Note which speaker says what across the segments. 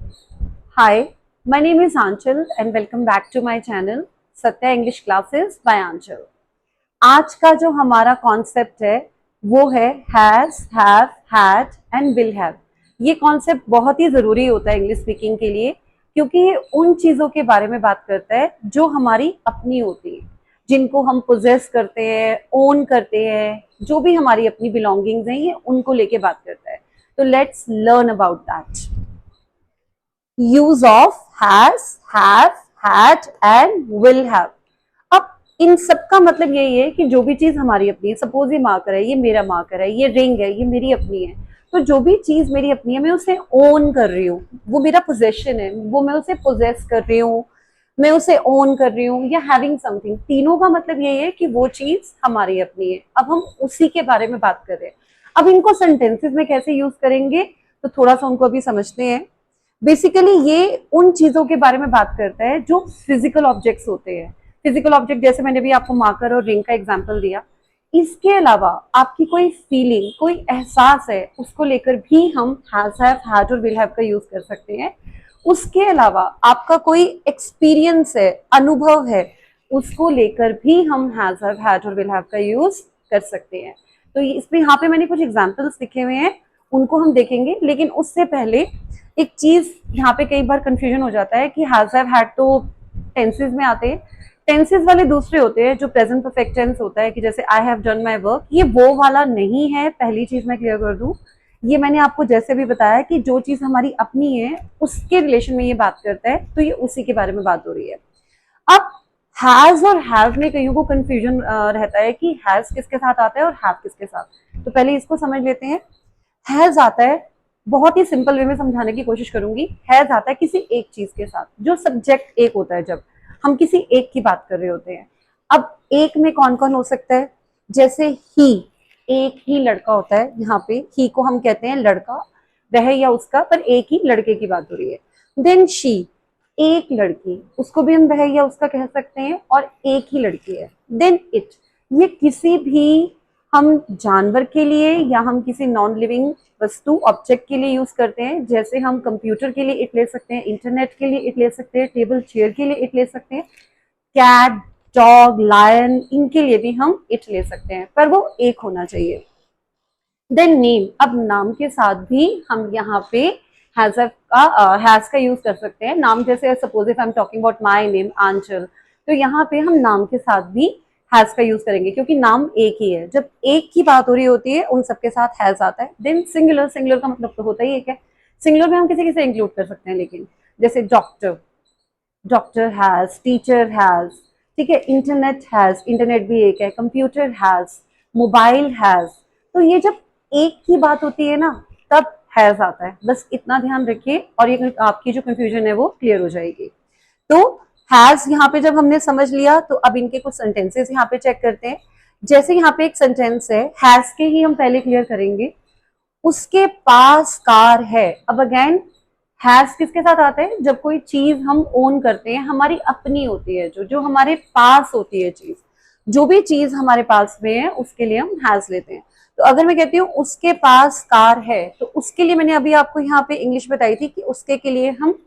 Speaker 1: Hi, my name is Anchal and welcome back to my channel Satya English Classes by Anchal. आज का जो हमारा concept है वो है has, have, had and will have. ये कॉन्सेप्ट बहुत ही ज़रूरी होता है इंग्लिश स्पीकिंग के लिए, क्योंकि ये उन चीज़ों के बारे में बात करता है जो हमारी अपनी होती है, जिनको हम पोजेस करते हैं, ओन करते हैं, जो भी हमारी अपनी बिलोंगिंग्स हैं, ये उनको लेके बात करता है। तो let's learn about that. Use of has, have, had and will have. अब इन सब का मतलब यही है कि जो भी चीज हमारी अपनी है, सपोज ये मार्कर है, ये मेरा मार्कर है, ये रिंग है, ये मेरी अपनी है, तो जो भी चीज मेरी अपनी है मैं उसे ओन कर रही हूँ, वो मेरा पोजेशन है, वो मैं उसे पोजेस कर रही हूँ, मैं उसे ओन कर रही हूँ, या हैविंग समथिंग। तीनों का मतलब यही है कि वो चीज हमारी अपनी है। अब हम उसी के बारे में बात कर रहे हैं। अब इनको सेंटेंसेस में कैसे यूज करेंगे, तो थोड़ा सा उनको अभी समझते हैं। बेसिकली ये उन चीजों के बारे में बात करता है जो फिजिकल ऑब्जेक्ट्स होते हैं। फिजिकल ऑब्जेक्ट जैसे मैंने भी आपको मार्कर और रिंग का एग्जांपल दिया। इसके अलावा आपकी कोई फीलिंग, कोई एहसास है, उसको लेकर भी हम हैज, हैव, हैड और विल हैव का यूज कर सकते हैं। उसके अलावा आपका कोई एक्सपीरियंस है, अनुभव है, उसको लेकर भी हम हैज, हैव, हैड और विल हैव का यूज कर सकते हैं। तो इसमें यहाँ पे मैंने कुछ एग्जाम्पल्स लिखे हुए हैं, उनको हम देखेंगे। लेकिन उससे पहले एक चीज यहाँ पे कई बार कंफ्यूजन हो जाता है कि हैज, हैव, हैड तो टेंसेस में आते हैं, टेंसेस वाले दूसरे होते हैं जो प्रेजेंट परफेक्ट टेंस होता है, कि जैसे I have done my work, ये वो वाला नहीं है। पहली चीज मैं क्लियर कर दूं, ये मैंने आपको जैसे भी बताया कि जो चीज हमारी अपनी है उसके रिलेशन में ये बात करता है, तो ये उसी के बारे में बात हो रही है। अब हैज और हैव में कईयों को कंफ्यूजन रहता है कि हैज किसके साथ आता है और हैव किसके साथ। तो पहले इसको समझ लेते हैं। हैज आता है, बहुत ही सिंपल वे में समझाने की कोशिश करूंगी। हैज आता है किसी एक चीज के साथ, जो सब्जेक्ट एक होता है, जब हम किसी एक की बात कर रहे होते हैं। अब एक में कौन कौन हो सकता है, जैसे ही, एक ही लड़का होता है, यहाँ पे ही को हम कहते हैं लड़का, वह या उसका, पर एक ही लड़के की बात हो रही है। देन शी, एक लड़की, उसको भी हम वह या उसका कह सकते हैं, और एक ही लड़की है। देन इट, ये किसी भी हम जानवर के लिए या हम किसी नॉन लिविंग वस्तु, ऑब्जेक्ट के लिए यूज करते हैं। जैसे हम कंप्यूटर के लिए इट ले सकते हैं, इंटरनेट के लिए इट ले सकते हैं, टेबल चेयर के लिए इट ले सकते हैं, कैट, डॉग, लायन, इनके लिए भी हम इट ले सकते हैं, पर वो एक होना चाहिए। देन नेम, अब नाम के साथ भी हम यहाँ पे हैज का यूज कर सकते हैं। नाम जैसे suppose if I am talking about my name Aanchal, तो यहाँ पे हम नाम के साथ भी हैज का यूज करेंगे, क्योंकि नाम एक ही है। जब एक की बात हो रही होती है उन सबके साथ हैज आता है। देन सिंगुलर, सिंगुलर का मतलब तो होता ही एक है। सिंगुलर में हम किसी किसी इंक्लूड कर सकते हैं, लेकिन जैसे doctor, doctor has, teacher has, ठीक है। इंटरनेट हैज, इंटरनेट भी एक है। Computer has, mobile has. तो ये जब एक की बात होती है ना, तब हैज आता है। बस इतना ध्यान रखिए और ये आपकी जो कंफ्यूजन है वो क्लियर हो जाएगी। तो हैज यहाँ पे जब हमने समझ लिया, तो अब इनके कुछ सेंटेंसेस यहाँ पे चेक करते हैं। जैसे यहाँ पे एक सेंटेंस है, हैज के ही हम पहले क्लियर करेंगे। उसके पास कार है। अब अगेन हैज किसके साथ आता है, जब कोई चीज हम ओन करते हैं, हमारी अपनी होती है, जो जो हमारे पास होती है चीज, जो भी चीज हमारे पास में है उसके लिए हम हैज लेते हैं। तो अगर मैं कहती हूँ उसके पास कार है, तो उसके लिए मैंने अभी आपको यहाँ पे इंग्लिश बताई थी कि उसके के लिए हम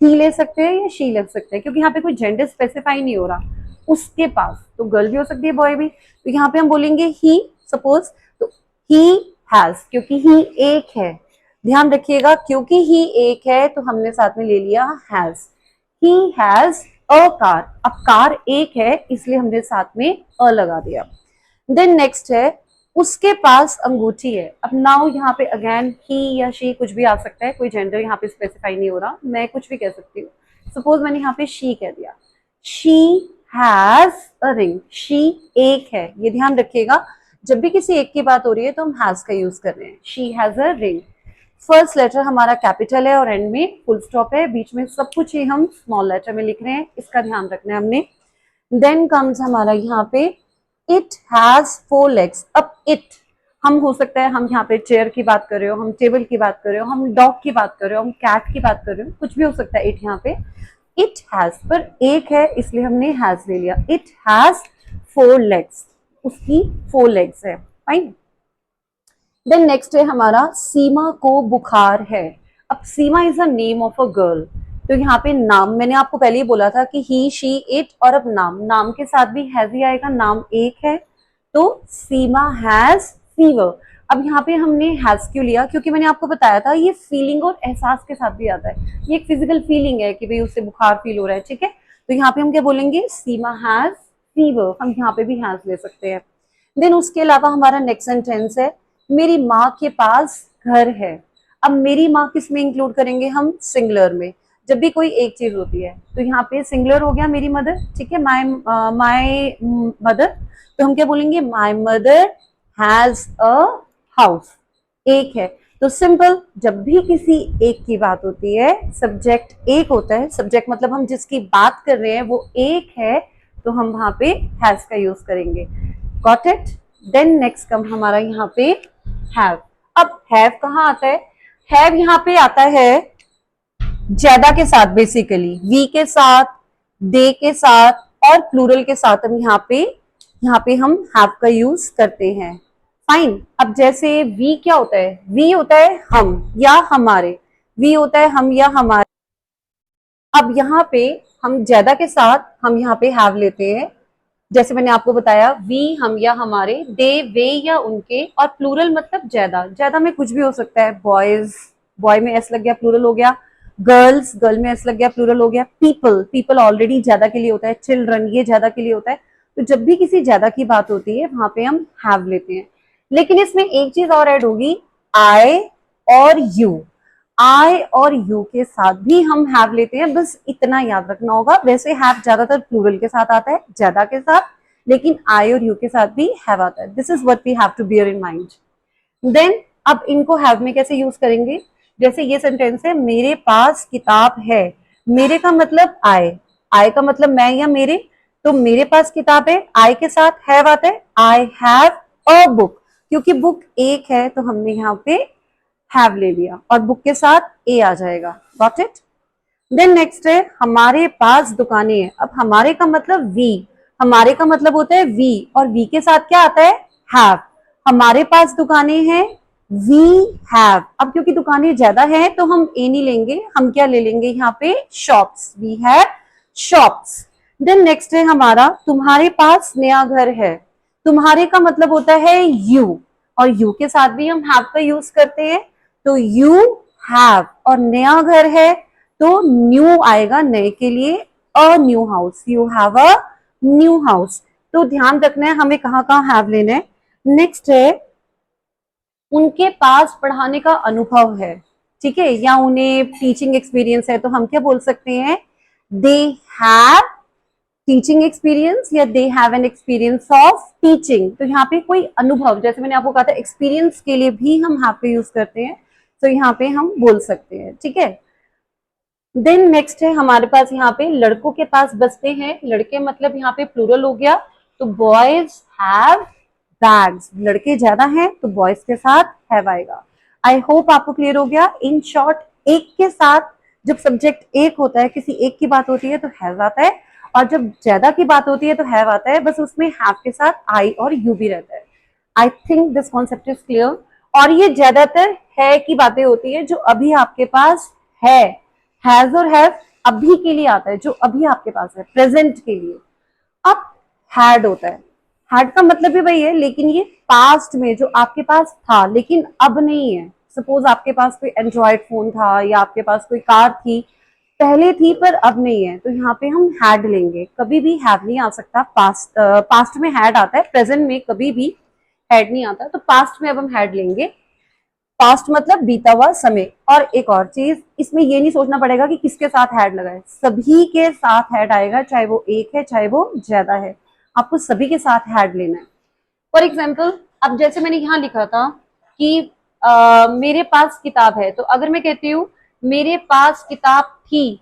Speaker 1: ही ले सकते हैं या शी ले सकते हैं, क्योंकि यहाँ पे कोई जेंडर स्पेसिफाई नहीं हो रहा। उसके पास तो गर्ल भी हो सकती है, बॉय भी। तो यहाँ पे हम बोलेंगे ही, सपोज, तो ही हैज, क्योंकि ही एक है। ध्यान रखिएगा, क्योंकि ही एक है तो हमने साथ में ले लिया has. He has a car. अब कार एक है इसलिए हमने साथ में अ लगा दिया। देन नेक्स्ट है, उसके पास अंगूठी है। अब नाउ यहाँ पे अगेन ही या शी कुछ भी आ सकता है, कोई जेंडर यहाँ पे स्पेसिफाई नहीं हो रहा, मैं कुछ भी कह सकती हूँ। सपोज मैंने यहाँ पे शी कह दिया, she has a ring. She एक है, ये ध्यान रखिएगा, जब भी किसी एक की बात हो रही है तो हम हैज का यूज कर रहे हैं। She has a ring. First letter हमारा कैपिटल है और एंड में फुल स्टॉप है, बीच में सब कुछ ही हम स्मॉल लेटर में लिख रहे हैं, इसका ध्यान रखना है हमने। देन कम्स हमारा यहाँ पे इट हैज 4 legs। अब इट हम हो सकता है हम यहाँ पे चेयर की बात कर रहे हो, हम टेबल की बात कर रहे हो, हम डॉग की बात कर रहे हो, हम कैट की बात कर रहे हो, कुछ भी हो सकता है इट यहाँ पे। इट हैज पर एक है इसलिए हमने हैज ले लिया। इट हैज 4 legs, उसकी 4 legs है। फाइन। देन नेक्स्ट है हमारा सीमा को बुखार है। अब Seema is a name of a girl, तो यहाँ पे नाम मैंने आपको पहले ही बोला था कि ही शी इट, और अब नाम के साथ भी हैज ही आएगा, नाम एक है, तो सीमा हैज फीवर। अब यहाँ पे हमने हैज क्यों लिया, क्योंकि मैंने आपको बताया था ये फीलिंग और एहसास के साथ भी आता है, ये एक फिजिकल फीलिंग है कि भाई उससे बुखार फील हो रहा है, ठीक है। तो यहाँ पे हम क्या बोलेंगे, सीमा हैज फीवर, हम यहाँ पे भी हैज ले सकते हैं। देन उसके अलावा हमारा नेक्स्ट सेंटेंस है, मेरी माँ के पास घर है। अब मेरी माँ किस में इंक्लूड करेंगे हम, सिंगुलर में। जब भी कोई एक चीज होती है तो यहाँ पे सिंगुलर हो गया मेरी मदर, ठीक है, माय मदर, तो हम क्या बोलेंगे, my mother has a house, एक है। तो सिंपल, जब भी किसी एक की बात होती है, सब्जेक्ट एक होता है, सब्जेक्ट मतलब हम जिसकी बात कर रहे हैं वो एक है, तो हम वहां पे हैज का यूज करेंगे। Got it. Then next come हमारा यहाँ पे हैव। अब हैव कहाँ आता है, हैव यहाँ पे आता है ज्यादा के साथ, बेसिकली वी के साथ, दे के साथ और प्लूरल के साथ हम यहाँ पे हम हैव का यूज करते हैं। फाइन। अब जैसे वी क्या होता है, वी होता है हम या हमारे, वी होता है हम या हमारे। अब यहाँ पे हम ज्यादा के साथ हम यहाँ पे हैव लेते हैं, जैसे मैंने आपको बताया, वी हम या हमारे, दे वे या उनके, और प्लूरल मतलब ज्यादा। ज्यादा में कुछ भी हो सकता है, बॉयज, बॉय में एस लग गया प्लूरल हो गया, गर्ल्स, गर्ल में एस लग गया प्लूरल हो गया, पीपल, पीपल ऑलरेडी ज्यादा के लिए होता है, चिल्ड्रन ये ज्यादा के लिए होता है। तो जब भी किसी ज्यादा की बात होती है वहां पे हम हैव लेते हैं। लेकिन इसमें एक चीज और ऐड होगी, आई और यू। आई और यू के साथ भी हम हैव लेते हैं, बस इतना याद रखना होगा। वैसे हैव ज्यादातर प्लूरल के साथ आता है, ज्यादा के साथ, लेकिन आई और यू के साथ भी हैव आता है। This is what we have to bear in mind. Then अब इनको हैव में कैसे यूज करेंगे, जैसे ये सेंटेंस है, मेरे पास किताब है। मेरे का मतलब आई का मतलब मैं या मेरे, तो मेरे पास किताब है, आई के साथ हैव आता है, आई हैव अ बुक, क्योंकि बुक एक है तो हमने यहाँ पे हैव ले लिया और बुक के साथ ए आ जाएगा। Got it. देन नेक्स्ट है, हमारे पास दुकानें हैं। अब हमारे का मतलब वी, हमारे का मतलब होता है वी, और वी के साथ क्या आता है, हैव। हमारे पास दुकानें हैं, वी हैव। अब क्योंकि दुकानें ज्यादा हैं तो हम ए नहीं लेंगे, हम क्या ले लेंगे यहाँ पे, shops, we have shops. Then next है हमारा, तुम्हारे पास नया घर है। तुम्हारे का मतलब होता है यू, और यू के साथ भी हम हैव का यूज करते हैं, तो यू हैव, और नया घर है तो न्यू आएगा नए के लिए, a new house, you have a new house. तो ध्यान रखना है हमें कहाँ कहाँ हैव लेना है। नेक्स्ट है, उनके पास पढ़ाने का अनुभव है, ठीक है, या उन्हें टीचिंग एक्सपीरियंस है, तो हम क्या बोल सकते हैं, दे हैव टीचिंग एक्सपीरियंस, या they have an experience of teaching. तो यहाँ पे कोई अनुभव, जैसे मैंने आपको कहा था एक्सपीरियंस के लिए भी हम हैव पे यूज करते हैं, तो यहाँ पे हम बोल सकते हैं, ठीक है। देन नेक्स्ट है हमारे पास यहाँ पे, लड़कों के पास बस्ते हैं। लड़के मतलब यहाँ पे प्लूरल हो गया, तो बॉयज हैव बैग्स। लड़के ज्यादा हैं तो बॉयज के साथ हैव आएगा। आई होप आपको क्लियर हो गया। इन शॉर्ट, एक के साथ जब सब्जेक्ट एक होता है, किसी एक की बात होती है तो हैव आता है, और जब ज्यादा की बात होती है तो हैव आता है, बस उसमें हैव के साथ आई और यू भी रहता है। I think this concept is clear. और ये ज्यादातर है की बातें होती है जो अभी आपके पास है, हैज और हैव अभी के लिए आता है, जो अभी आपके पास है, प्रेजेंट के लिए। अब हैड होता है, हैड का मतलब भी वही है, लेकिन ये पास्ट में जो आपके पास था लेकिन अब नहीं है। सपोज आपके पास कोई एंड्रॉयड फोन था, या आपके पास कोई कार थी, पहले थी पर अब नहीं है, तो यहाँ पे हम हैड लेंगे। कभी भी हैव नहीं आ सकता, पास्ट में हैड आता है, प्रेजेंट में कभी भी हैड नहीं आता, तो पास्ट में अब हम हैड लेंगे। पास्ट मतलब बीता हुआ समय। और एक और चीज, इसमें ये नहीं सोचना पड़ेगा कि किसके साथ हैड लगा है, सभी के साथ हैड आएगा, चाहे वो एक है चाहे वो ज्यादा है, आपको सभी के साथ हैड लेना है। फॉर एग्जाम्पल, अब जैसे मैंने यहाँ लिखा था कि मेरे पास किताब है, तो अगर मैं कहती हूँ मेरे पास किताब थी,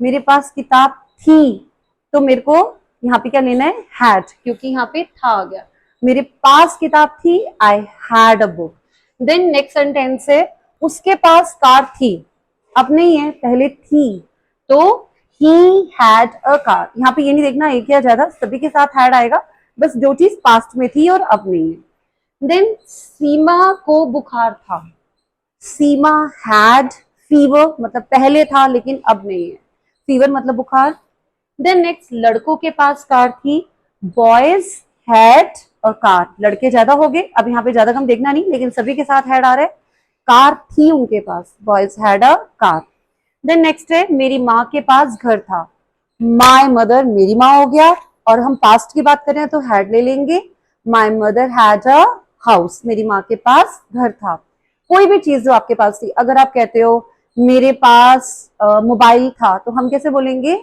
Speaker 1: मेरे पास किताब थी, तो मेरे को यहाँ पे क्या लेना है, हैड, क्योंकि यहाँ पे था आ गया। मेरे पास किताब थी, I had a book. Then next sentence है, उसके पास कार थी, अब नहीं है, पहले थी, तो ही हैड अ कार। यहाँ पे ये नहीं देखना एक या ज्यादा, सभी के साथ हैड आएगा, बस जो चीज पास्ट में थी और अब नहीं है। देन सीमा को बुखार था, सीमा हैड फीवर मतलब पहले था लेकिन अब नहीं है, फीवर मतलब बुखार। देन नेक्स्ट, लड़कों के पास कार थी, बॉयज हैड अ कार, लड़के ज्यादा हो गए, अब यहाँ पे ज्यादा कम देखना नहीं, लेकिन सभी के साथ हैड आ रहा है, कार थी उनके पास, boys had a car. Then next है, मेरी माँ के पास घर था, माय मदर मेरी माँ हो गया, और हम पास्ट की बात करें तो हैड ले लेंगे, my mother had a house, मेरी माँ के पास घर था। कोई भी चीज जो आपके पास थी, अगर आप कहते हो मेरे पास मोबाइल था, तो हम कैसे बोलेंगे,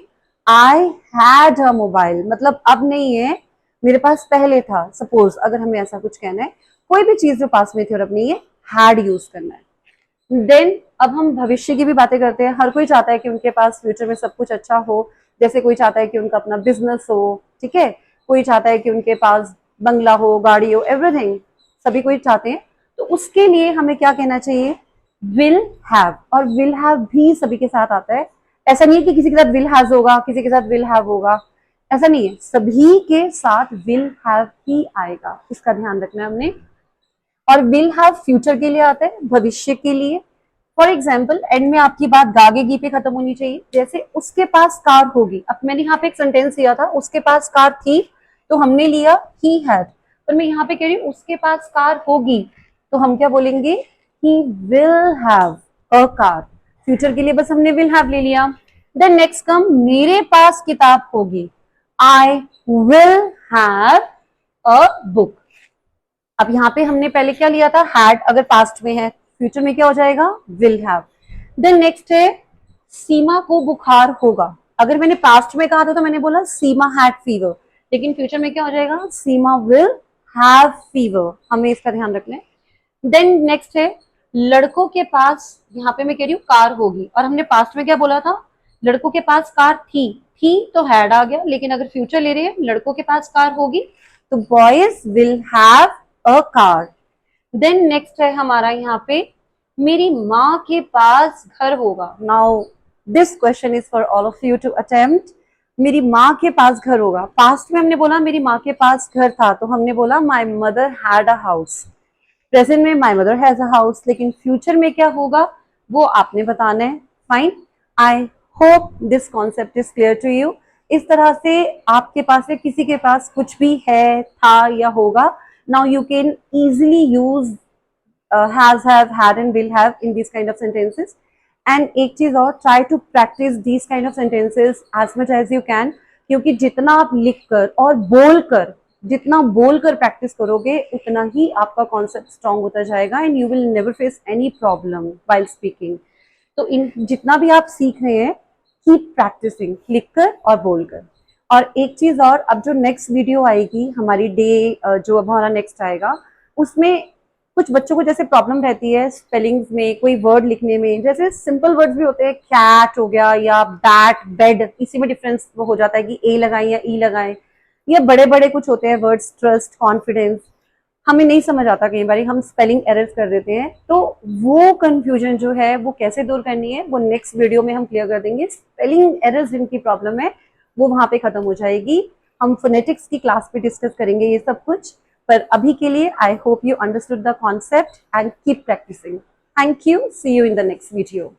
Speaker 1: आई हैड अ मोबाइल, मतलब अब नहीं है, मेरे पास पहले था, सपोज अगर हमें ऐसा कुछ कहना है, कोई भी चीज जो पास में थी और अब नहीं है, हैड यूज करना है। देन अब हम भविष्य की भी बातें करते हैं, हर कोई चाहता है कि उनके पास फ्यूचर में सब कुछ अच्छा हो, जैसे कोई चाहता है कि उनका अपना बिजनेस हो, ठीक है, कोई चाहता है कि उनके पास बंगला हो, गाड़ी हो, एवरीथिंग, सभी कोई चाहते हैं, तो उसके लिए हमें क्या कहना चाहिए, विल हैव, और विल हैव भी सभी के साथ आता है, ऐसा नहीं है कि किसी के साथ विल हैज होगा, किसी के साथ विल हैव होगा, ऐसा नहीं है, सभी के साथ विल हैव ही आएगा, इसका ध्यान रखना है हमने। और विल हैव फ्यूचर के लिए आता है, भविष्य के लिए। फॉर एग्जाम्पल, एंड में आपकी बात गागेगी पे खत्म होनी चाहिए, जैसे उसके पास कार होगी, अब मैंने यहाँ पे एक सेंटेंस लिया था, उसके पास कार थी, तो हमने लिया ही हैड, पर मैं यहाँ पे कह रही हूँ उसके पास कार होगी, तो हम क्या बोलेंगे, he will have a car, future के लिए बस हमने विल हैव ले लिया। देन नेक्स्ट कम, मेरे पास किताब होगी, I will have a book, अब यहाँ पे हमने पहले क्या लिया था, हैड, अगर पास्ट में है, फ्यूचर में क्या हो जाएगा, विल हैव। देन नेक्स्ट है, सीमा को बुखार होगा, अगर मैंने पास्ट में कहा था तो मैंने बोला सीमा हैड फीवर, लेकिन फ्यूचर में क्या हो जाएगा, सीमा विल हैव फीवर, हमें इसका ध्यान रखना है। देन नेक्स्ट है, लड़कों के पास, यहाँ पे मैं कह रही हूँ कार होगी, और हमने पास्ट में क्या बोला था, लड़कों के पास कार थी तो हैड आ गया, लेकिन अगर फ्यूचर ले रहे हैं, लड़कों के पास कार होगी, तो boys will have a car. Then next है हमारा यहाँ पे, मेरी माँ के पास घर होगा, now this question is for all of you to attempt, मेरी माँ के पास घर होगा, पास्ट में हमने बोला मेरी माँ के पास घर था, तो हमने बोला my mother had a house, present में my mother has a house, लेकिन फ्यूचर में क्या होगा वो आपने बताना है। Fine, I hope this concept is clear to you. इस तरह से आपके पास है, किसी के पास कुछ भी है, था या होगा, now you can easily use has, have, had and will have in these kind of sentences. And एक चीज और, try to practice these kind of sentences as much as you can, क्योंकि जितना आप लिख कर और बोलकर, जितना बोलकर प्रैक्टिस करोगे, उतना ही आपका कॉन्सेप्ट स्ट्रांग होता जाएगा, and you will never face any problem while speaking. तो इन जितना भी आप सीख रहे हैं, कीप प्रैक्टिसिंग, लिखकर और बोलकर। और एक चीज और, अब जो नेक्स्ट वीडियो आएगी हमारी डे, जो अब हमारा नेक्स्ट आएगा, उसमें कुछ बच्चों को जैसे प्रॉब्लम रहती है स्पेलिंग्स में, कोई वर्ड लिखने में, जैसे सिंपल वर्ड्स भी होते हैं, कैट हो गया या बैट, बेड, इसी में डिफरेंस वो हो जाता है कि ए लगाएं या ई लगाएं, या बड़े बड़े कुछ होते हैं वर्ड्स, ट्रस्ट, कॉन्फिडेंस, हमें नहीं समझ आता, कई बार हम स्पेलिंग एरर्स कर देते हैं, तो वो कंफ्यूजन जो है वो कैसे दूर करनी है, वो नेक्स्ट वीडियो में हम क्लियर कर देंगे। स्पेलिंग एरर्स जिनकी प्रॉब्लम है वो वहां पे खत्म हो जाएगी, हम फोनेटिक्स की क्लास पे डिस्कस करेंगे ये सब कुछ। पर अभी के लिए I hope you understood the concept and keep practising. Thank you, see you in the next video.